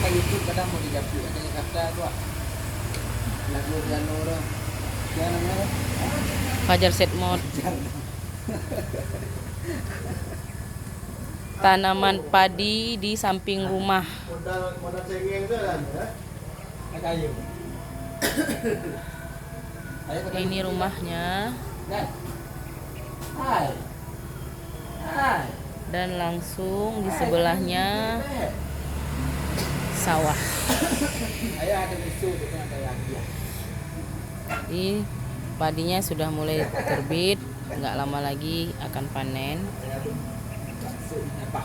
ke YouTube kadang mau dijapri ada yang kata tuh lagu piano orang yang namanya Fajar Set Mode. Tanaman padi di samping rumah. modal cengeng tuh kan ya kayu. Ini rumahnya. Hai. Hai. Dan langsung di sebelahnya sawah. Ayah ada isu itu ada lagi ya. Jadi padinya sudah mulai terbit, nggak lama lagi akan panen. Apa?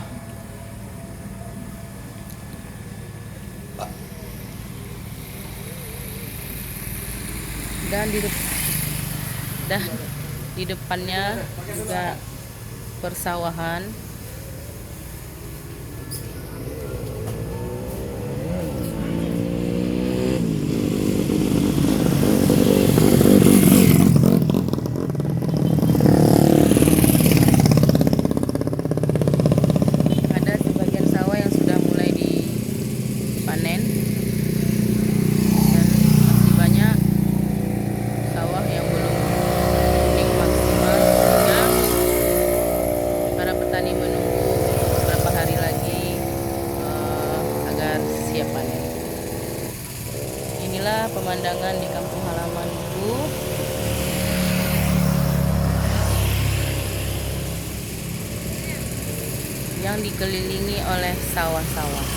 Dan di depannya juga persawahan. Ada sebagian sawah yang sudah mulai dipanen dan masih banyak sawah yang belum kuning maksimal. Ya, para petani menunggu beberapa hari lagi agar siap panen. Inilah pemandangan di kampung halamanku. Yang dikelilingi oleh sawah-sawah.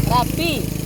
Rapi.